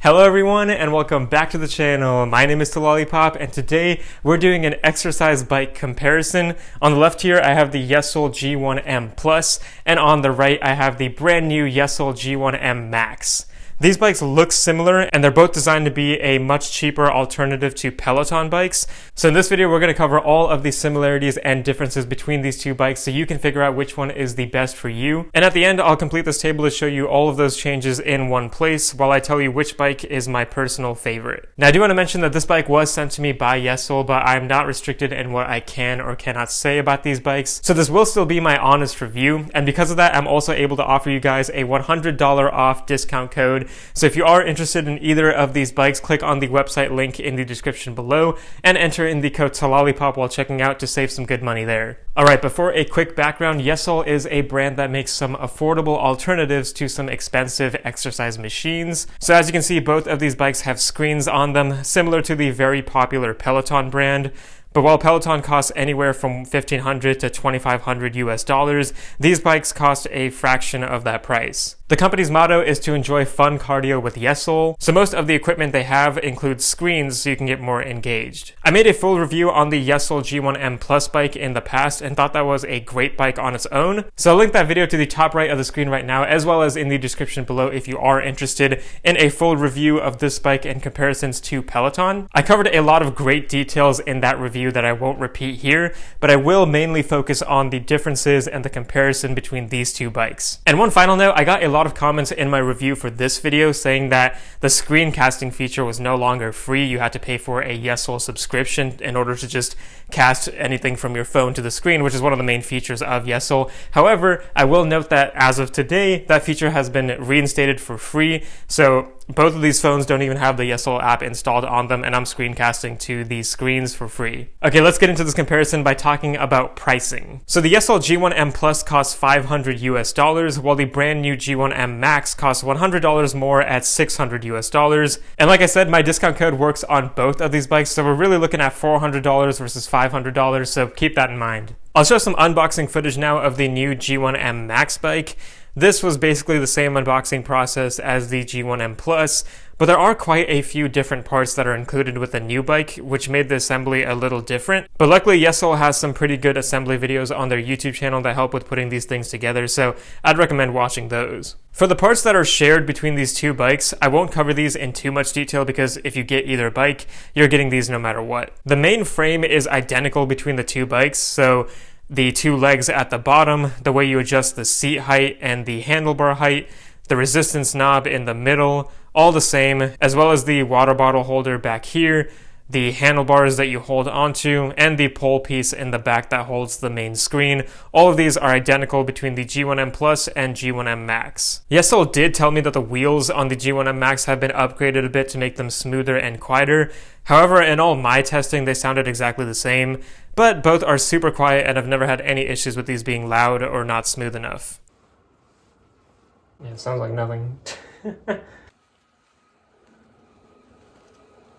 Hello everyone and welcome back to the channel. My name is Lollipop and today we're doing an exercise bike comparison. On the left here I have the Yesoul G1M Plus and on the right I have the brand new Yesoul G1M Max. These bikes look similar and they're both designed to be a much cheaper alternative to Peloton bikes. So in this video we're going to cover all of the similarities and differences between these two bikes so you can figure out which one is the best for you. And at the end I'll complete this table to show you all of those changes in one place while I tell you which bike is my personal favorite. Now I do want to mention that this bike was sent to me by Yesoul, but I'm not restricted in what I can or cannot say about these bikes. So this will still be my honest review, and because of that I'm also able to offer you guys a $100 off discount code. So if you are interested in either of these bikes, click on the website link in the description below and enter in the code Lollipop while checking out to save some good money there. Alright, before a quick background, Yesoul is a brand that makes some affordable alternatives to some expensive exercise machines. So as you can see, both of these bikes have screens on them, similar to the very popular Peloton brand. But while Peloton costs anywhere from $1,500 to $2,500 US, these bikes cost a fraction of that price. The company's motto is to enjoy fun cardio with Yesoul, so most of the equipment they have includes screens so you can get more engaged. I made a full review on the Yesoul G1M Plus bike in the past and thought that was a great bike on its own, so I'll link that video to the top right of the screen right now, as well as in the description below if you are interested in a full review of this bike in comparisons to Peloton. I covered a lot of great details in that review that I won't repeat here, but I will mainly focus on the differences and the comparison between these two bikes. And one final note, I got a lot of comments in my review for this video saying that the screencasting feature was no longer free. You had to pay for a Yesoul subscription in order to just cast anything from your phone to the screen, which is one of the main features of Yesoul. However, I will note that as of today, that feature has been reinstated for free. So both of these phones don't even have the Yesoul app installed on them, and I'm screencasting to these screens for free. Okay, let's get into this comparison by talking about pricing. So the Yesoul G1M Plus costs $500 US, while the brand new G1M Max costs $100 more at $600 US. And like I said, my discount code works on both of these bikes, so we're really looking at $400 versus $500, so keep that in mind. I'll show some unboxing footage now of the new G1M Max bike. This was basically the same unboxing process as the G1M Plus, but there are quite a few different parts that are included with the new bike, which made the assembly a little different. But luckily Yesoul has some pretty good assembly videos on their YouTube channel that help with putting these things together, so I'd recommend watching those. For the parts that are shared between these two bikes, I won't cover these in too much detail because if you get either bike, you're getting these no matter what. The main frame is identical between the two bikes, so the two legs at the bottom, the way you adjust the seat height and the handlebar height, the resistance knob in the middle, all the same, as well as the water bottle holder back here, the handlebars that you hold onto, and the pole piece in the back that holds the main screen. All of these are identical between the G1M Plus and G1M Max. Yesoul did tell me that the wheels on the G1M Max have been upgraded a bit to make them smoother and quieter. However, in all my testing, they sounded exactly the same, but both are super quiet and I've never had any issues with these being loud or not smooth enough. Yeah, it sounds like nothing.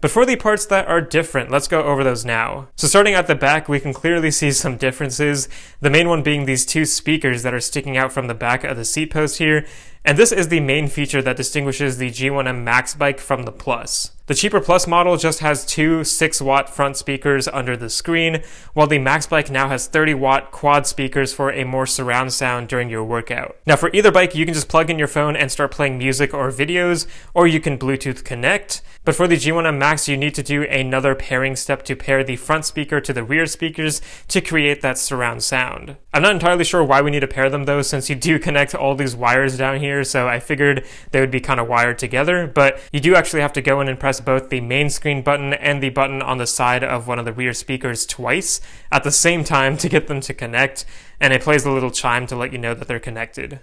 But for the parts that are different, let's go over those now. So starting at the back, we can clearly see some differences. The main one being these two speakers that are sticking out from the back of the seat post here. And this is the main feature that distinguishes the G1M Max bike from the Plus. The cheaper Plus model just has two 6-watt front speakers under the screen, while the Max bike now has 30-watt quad speakers for a more surround sound during your workout. Now for either bike, you can just plug in your phone and start playing music or videos, or you can Bluetooth connect. But for the G1M Max, you need to do another pairing step to pair the front speaker to the rear speakers to create that surround sound. I'm not entirely sure why we need to pair them though, since you do connect all these wires down here, so I figured they would be kind of wired together, but you do actually have to go in and press both the main screen button and the button on the side of one of the rear speakers twice at the same time to get them to connect, and it plays a little chime to let you know that they're connected.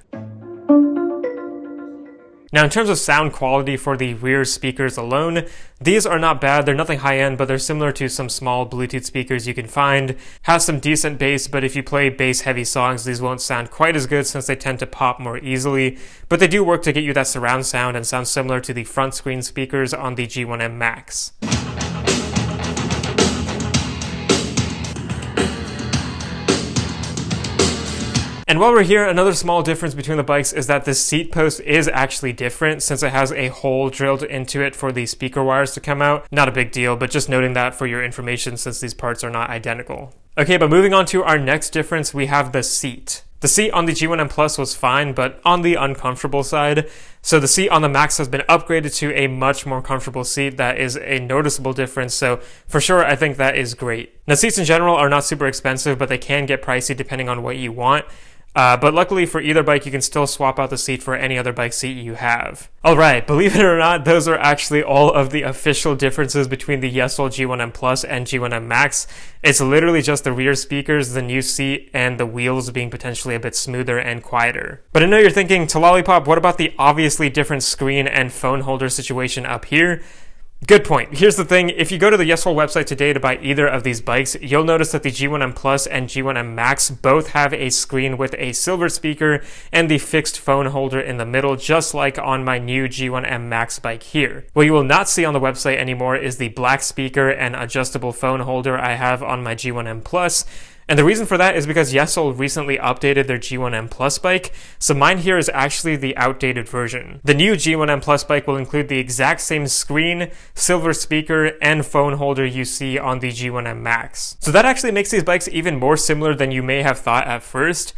Now in terms of sound quality for the rear speakers alone, these are not bad. They're nothing high-end, but they're similar to some small Bluetooth speakers you can find. Has some decent bass, but if you play bass-heavy songs, these won't sound quite as good since they tend to pop more easily. But they do work to get you that surround sound and sound similar to the front screen speakers on the G1M Max. And while we're here, another small difference between the bikes is that this seat post is actually different since it has a hole drilled into it for the speaker wires to come out. Not a big deal, but just noting that for your information since these parts are not identical. Okay, but moving on to our next difference, we have the seat. The seat on the G1M Plus was fine, but on the uncomfortable side. So the seat on the Max has been upgraded to a much more comfortable seat. That is a noticeable difference. So for sure, I think that is great. Now, seats in general are not super expensive, but they can get pricey depending on what you want. But luckily for either bike, you can still swap out the seat for any other bike seat you have. Alright, believe it or not, those are actually all of the official differences between the Yesoul G1M Plus and G1M Max. It's literally just the rear speakers, the new seat, and the wheels being potentially a bit smoother and quieter. But I know you're thinking, to Lollipop, what about the obviously different screen and phone holder situation up here? Good point. Here's the thing, if you go to the Yesoul website today to buy either of these bikes, you'll notice that the G1M Plus and G1M Max both have a screen with a silver speaker and the fixed phone holder in the middle, just like on my new G1M Max bike here. What you will not see on the website anymore is the black speaker and adjustable phone holder I have on my G1M Plus. And the reason for that is because Yesoul recently updated their G1M Plus bike, so mine here is actually the outdated version. The new G1M Plus bike will include the exact same screen, silver speaker, and phone holder you see on the G1M Max. So that actually makes these bikes even more similar than you may have thought at first.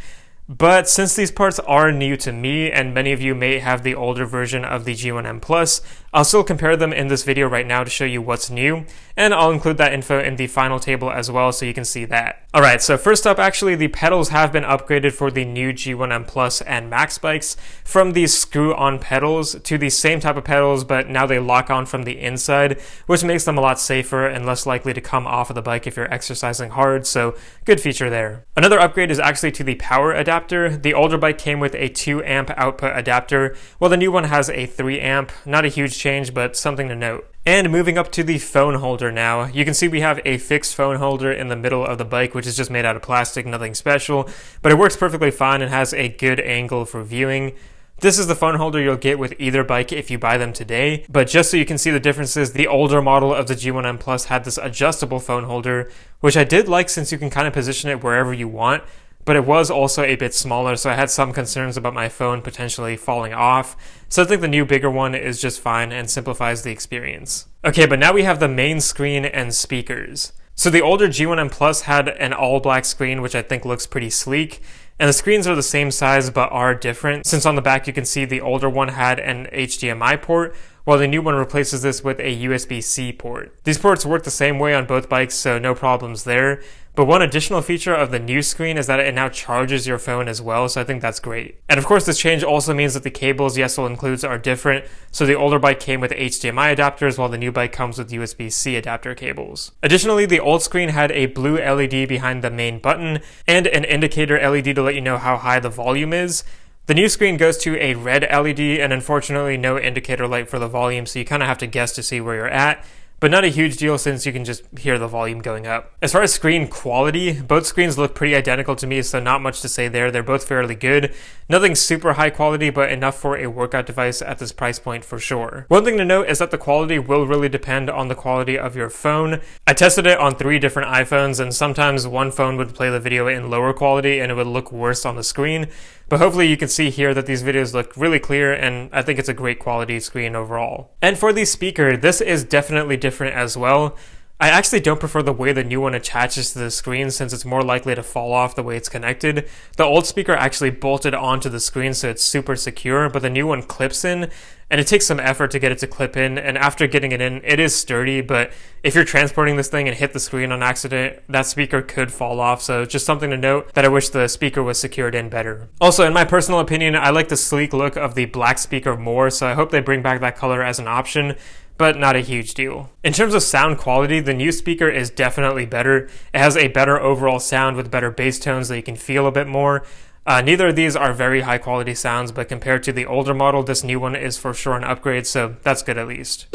But since these parts are new to me, and many of you may have the older version of the G1M Plus, I'll still compare them in this video right now to show you what's new, and I'll include that info in the final table as well so you can see that. Alright, so first up, actually, the pedals have been upgraded for the new G1M Plus and Max bikes from these screw-on pedals to the same type of pedals, but now they lock on from the inside, which makes them a lot safer and less likely to come off of the bike if you're exercising hard, so good feature there. Another upgrade is actually to the power adapter. The older bike came with a 2 amp output adapter, while the new one has a 3 amp. Not a huge change, but something to note. And moving up to the phone holder now, you can see we have a fixed phone holder in the middle of the bike, which is just made out of plastic, nothing special, but it works perfectly fine and has a good angle for viewing. This is the phone holder you'll get with either bike if you buy them today, but just so you can see the differences, the older model of the G1M Plus had this adjustable phone holder, which I did like since you can kind of position it wherever you want. But it was also a bit smaller, so I had some concerns about my phone potentially falling off. So I think the new bigger one is just fine and simplifies the experience. Okay, but now we have the main screen and speakers. So the older G1M Plus had an all-black screen, which I think looks pretty sleek. And the screens are the same size but are different, since on the back you can see the older one had an HDMI port, while the new one replaces this with a USB-C port. These ports work the same way on both bikes, so no problems there. But one additional feature of the new screen is that it now charges your phone as well, so I think that's great. And of course, this change also means that the cables Yesoul includes are different, so the older bike came with HDMI adapters, while the new bike comes with USB-C adapter cables. Additionally, the old screen had a blue LED behind the main button, and an indicator LED to let you know how high the volume is. The new screen goes to a red LED, and unfortunately no indicator light for the volume, so you kind of have to guess to see where you're at. But not a huge deal since you can just hear the volume going up. As far as screen quality, both screens look pretty identical to me, so not much to say there. They're both fairly good. Nothing super high quality, but enough for a workout device at this price point for sure. One thing to note is that the quality will really depend on the quality of your phone. I tested it on 3 different iPhones, and sometimes one phone would play the video in lower quality and it would look worse on the screen. But hopefully you can see here that these videos look really clear, and I think it's a great quality screen overall. And for the speaker, this is definitely different as well. I actually don't prefer the way the new one attaches to the screen since it's more likely to fall off the way it's connected. The old speaker actually bolted onto the screen so it's super secure, but the new one clips in, and it takes some effort to get it to clip in, and after getting it in, it is sturdy, but if you're transporting this thing and hit the screen on accident, that speaker could fall off, so just something to note that I wish the speaker was secured in better. Also, in my personal opinion, I like the sleek look of the black speaker more, so I hope they bring back that color as an option, but not a huge deal. In terms of sound quality, the new speaker is definitely better. It has a better overall sound with better bass tones that you can feel a bit more. Neither of these are very high quality sounds, but compared to the older model, this new one is for sure an upgrade, so that's good at least.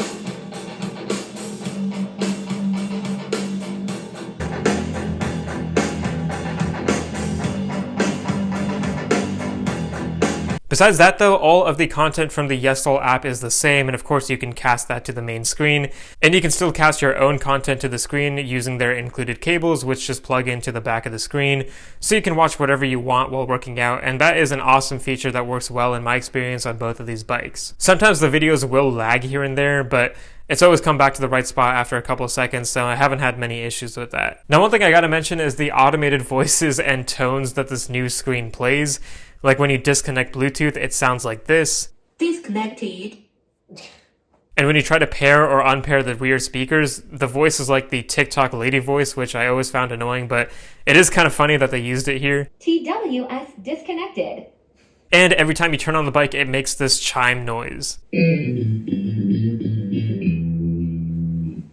Besides that though, all of the content from the Yesoul app is the same, and of course you can cast that to the main screen, and you can still cast your own content to the screen using their included cables, which just plug into the back of the screen, so you can watch whatever you want while working out, and that is an awesome feature that works well in my experience on both of these bikes. Sometimes the videos will lag here and there, but it's always come back to the right spot after a couple of seconds, so I haven't had many issues with that. Now, one thing I gotta mention is the automated voices and tones that this new screen plays. Like when you disconnect Bluetooth, it sounds like this. Disconnected. And when you try to pair or unpair the rear speakers, the voice is like the TikTok lady voice, which I always found annoying, but it is kind of funny that they used it here. TWS disconnected. And every time you turn on the bike, it makes this chime noise.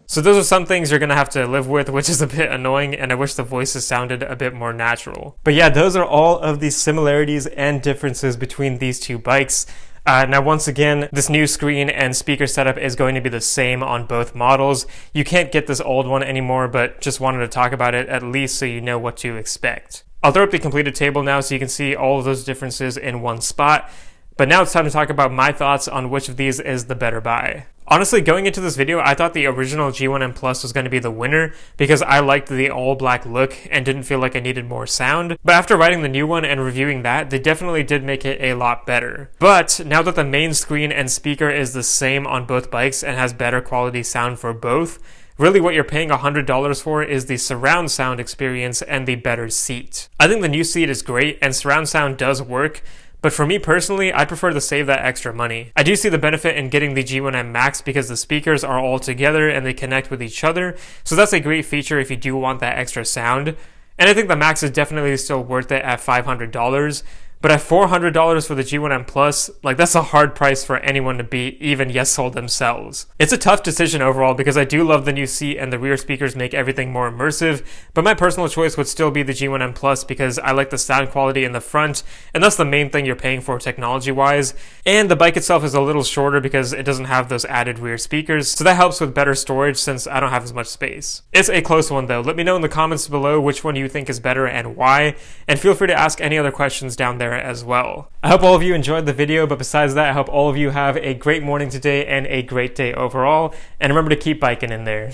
So those are some things you're going to have to live with, which is a bit annoying, and I wish the voices sounded a bit more natural. But yeah, those are all of the similarities and differences between these two bikes. Now, once again, this new screen and speaker setup is going to be the same on both models. You can't get this old one anymore, but just wanted to talk about it at least so you know what to expect. I'll throw up the completed table now so you can see all of those differences in one spot. But now it's time to talk about my thoughts on which of these is the better buy. Honestly, going into this video, I thought the original G1M Plus was going to be the winner because I liked the all-black look and didn't feel like I needed more sound. But after writing the new one and reviewing that, they definitely did make it a lot better. But now that the main screen and speaker is the same on both bikes and has better quality sound for both, really what you're paying $100 for is the surround sound experience and the better seat. I think the new seat is great and surround sound does work, but for me personally, I prefer to save that extra money. I do see the benefit in getting the G1M Max because the speakers are all together and they connect with each other, so that's a great feature if you do want that extra sound. And I think the Max is definitely still worth it at $500. But at $400 for the G1M Plus, like that's a hard price for anyone to beat, even Yesoul themselves. It's a tough decision overall because I do love the new seat and the rear speakers make everything more immersive, but my personal choice would still be the G1M Plus because I like the sound quality in the front, and that's the main thing you're paying for technology-wise. And the bike itself is a little shorter because it doesn't have those added rear speakers, so that helps with better storage since I don't have as much space. It's a close one though. Let me know in the comments below which one you think is better and why, and feel free to ask any other questions down there as well. I hope all of you enjoyed the video, but besides that, I hope all of you have a great morning today and a great day overall, and remember to keep biking in there.